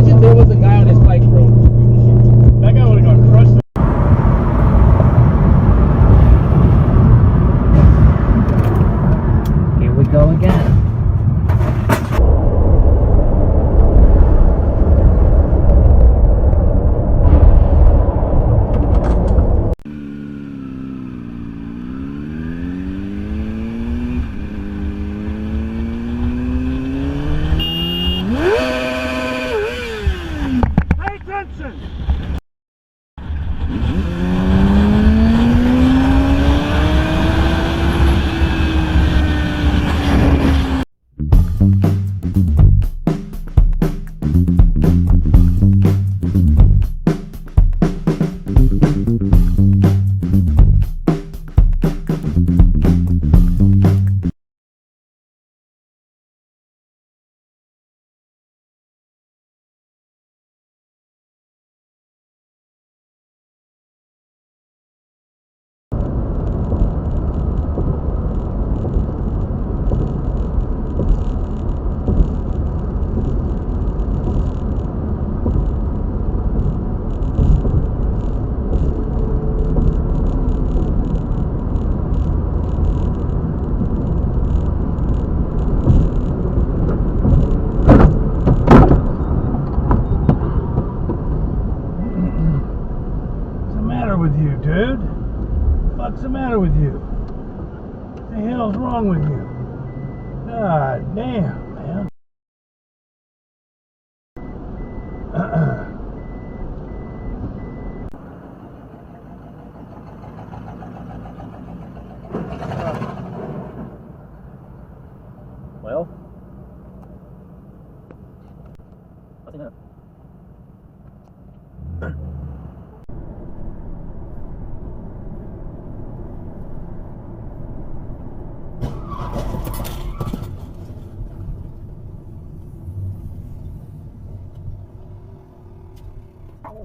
Imagine there was a guy on his bike, bro. That guy would have got crushed. Here we go again. Pay attention! With you, dude? What's the matter with you? What the hell's wrong with you? God damn, man. Well, what's it up?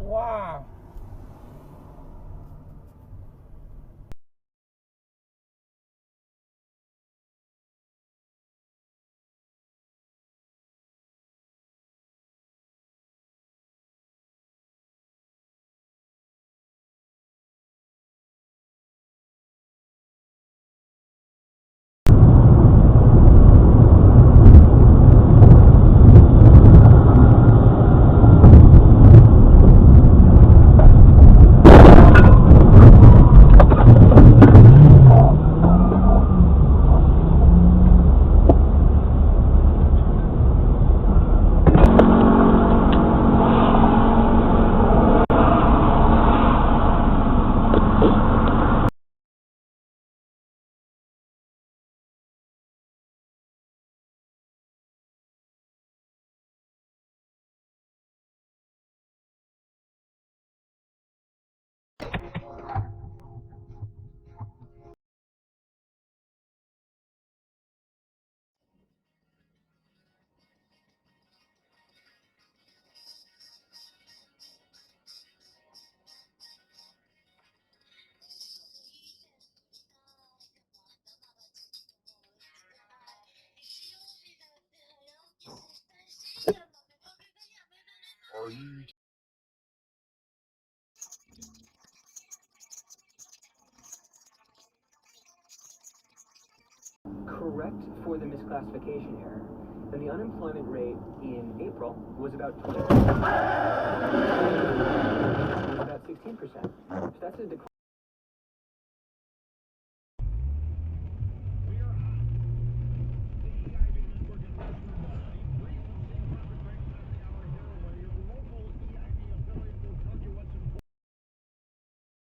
Wow. Correct for the misclassification error, then the unemployment rate in April was about 20%. It was about 16%. So that's a decline.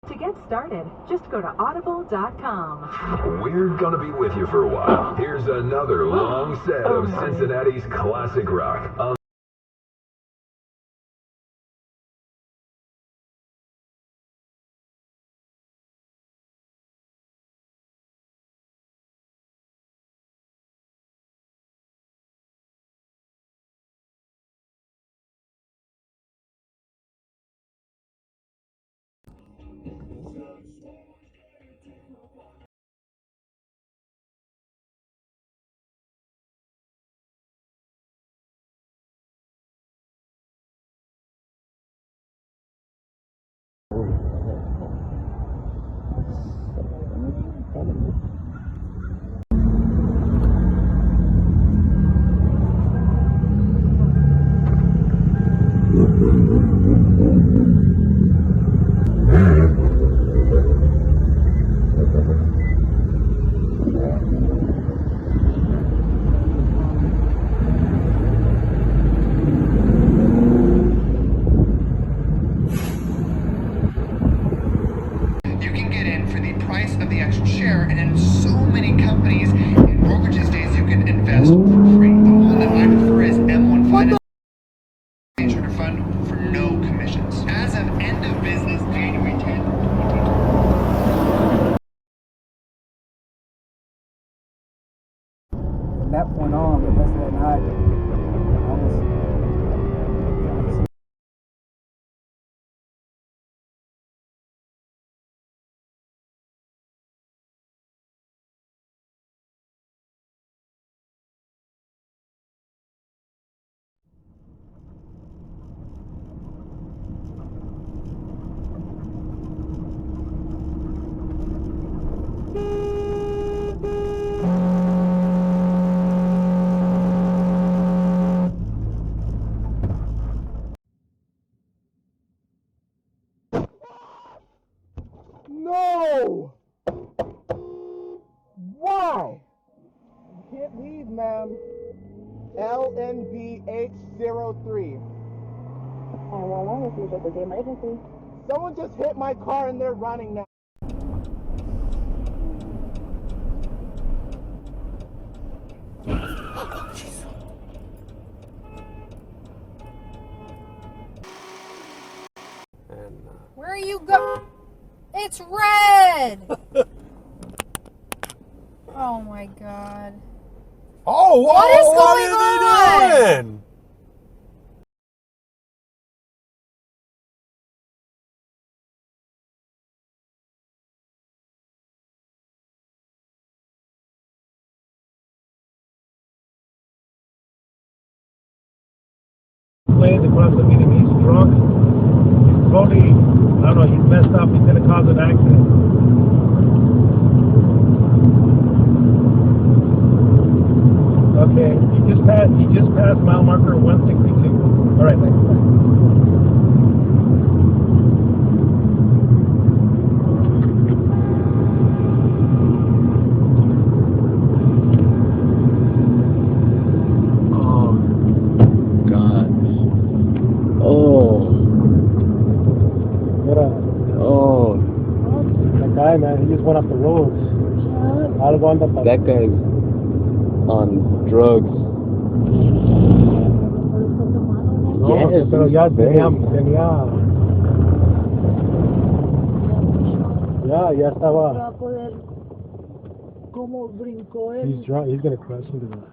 To get started, just go to audible.com. We're gonna be with you for a while. Here's another long set of Cincinnati's classic rock. You can get in for the price of the actual share, and in so many companies and brokerages days you can invest for free. The one that I prefer is M1 Finance Venture Fund for no commissions. As of end of business January 10th. From that point on, the rest of that night, I was. No! Why? You can't leave, ma'am. LNVH03. Someone just hit my car and they're running now. Where are you go? It's red! Oh my god. Oh, whoa, What is what going are they doing? Planes across the median, he's drunk. He's probably, I don't know, he's messed up. He's going to cause an accident. Okay, he just passed mile marker 162. All right, thanks. Man, he just went off the roads. That guy's on drugs. No, pero ya estaba. He's drunk. He's gonna crash into that.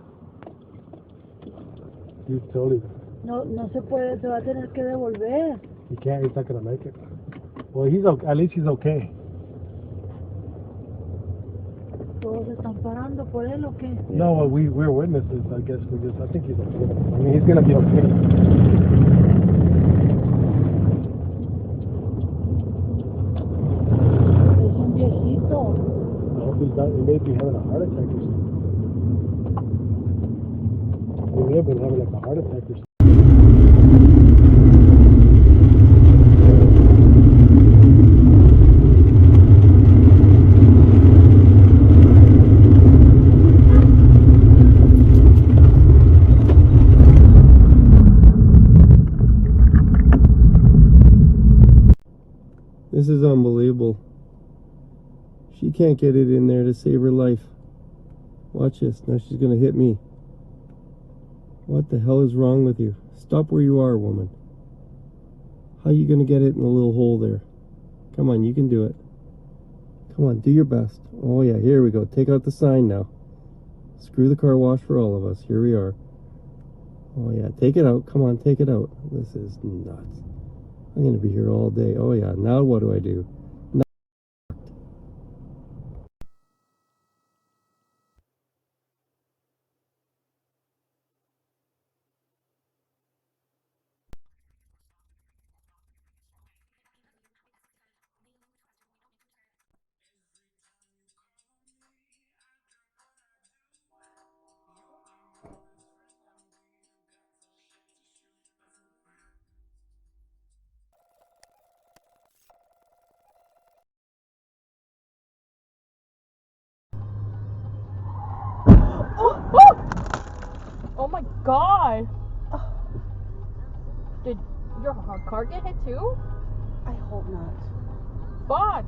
He's totally. No, no se puede, se va a tener que devolver. He can't. He's not gonna make it. Well, he's okay. At least he's okay. ¿Todos están parando por él o qué? No, well, we're witnesses. I guess I think he's okay. I mean, he's gonna be okay. Es un viejito. I hope he's not. He may be having a heart attack or something. He may have been having like a heart attack or something. This is unbelievable. She can't get it in there to save her life. Watch this. Now she's going to hit me. What the hell is wrong with you? Stop where you are, woman. How are you going to get it in the little hole there? Come on, you can do it. Come on, do your best. Oh yeah, here we go. Take out the sign now. Screw the car wash for all of us. Here we are. Oh yeah, take it out. Come on, take it out. This is nuts. I'm going to be here all day. Oh yeah, now what do I do? God. Did your car get hit too? I hope not. Fuck.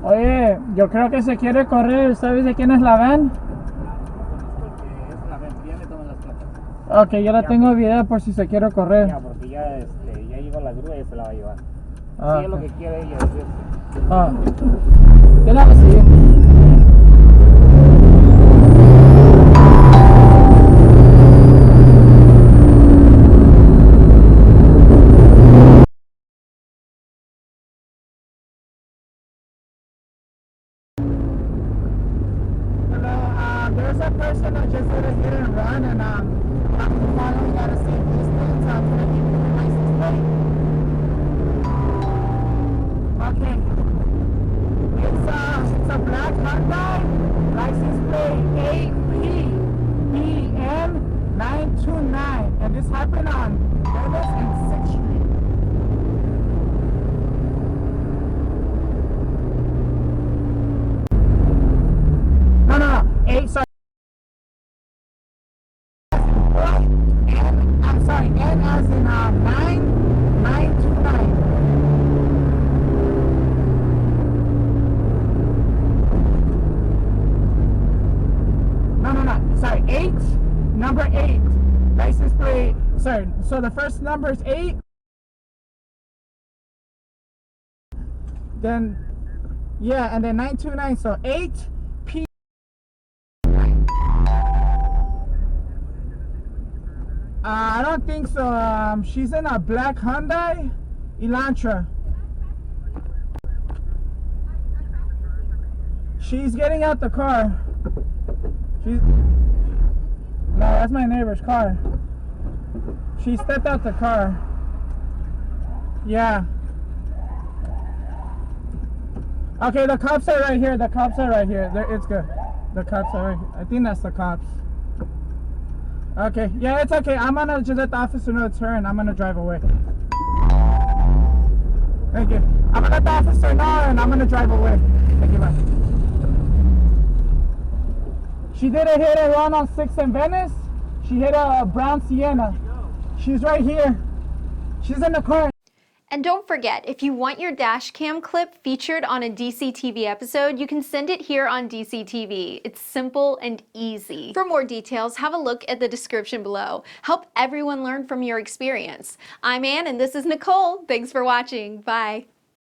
Oye, yo creo que se quiere correr. ¿Sabes de quién es la van? Es la ven, ya me toman las placas. Ok, yo la tengo video por si se quiere correr. Ya, porque ya, ya llegó la grúa y se la va a llevar. Ah, Sí, es lo que quiere ella decir. Ah, yo la voy a seguir. There's a person that just did a hit and run, and I'm following at a safe distance. I'm gonna give you the license plate. Okay. It's a black Hyundai, license plate APBN929, and this happened on Venice and 6th Street. No. 8, sorry. I'm sorry, N as in 929. No. Sorry, 8, number 8. License plate. Sorry, so the first number is 8. Then, yeah, and then 929. So 8P. I don't think so. She's in a black Hyundai Elantra. She's getting out the car. No, that's my neighbor's car. She stepped out the car. Yeah. Okay, the cops are right here. It's good. The cops are right here. I think that's the cops. Okay, yeah, it's okay. I'm gonna just let the officer know it's her, and I'm gonna drive away. Thank you. I'm gonna let the officer know, and I'm gonna drive away. Thank you, bye. She did a hit and run on 6th and Venice. She hit a brown Sienna. She's right here. She's in the car. And don't forget, if you want your dashcam clip featured on a DCTV episode, you can send it here on DCTV. It's simple and easy. For more details, have a look at the description below. Help everyone learn from your experience. I'm Ann and this is Nicole. Thanks for watching. Bye.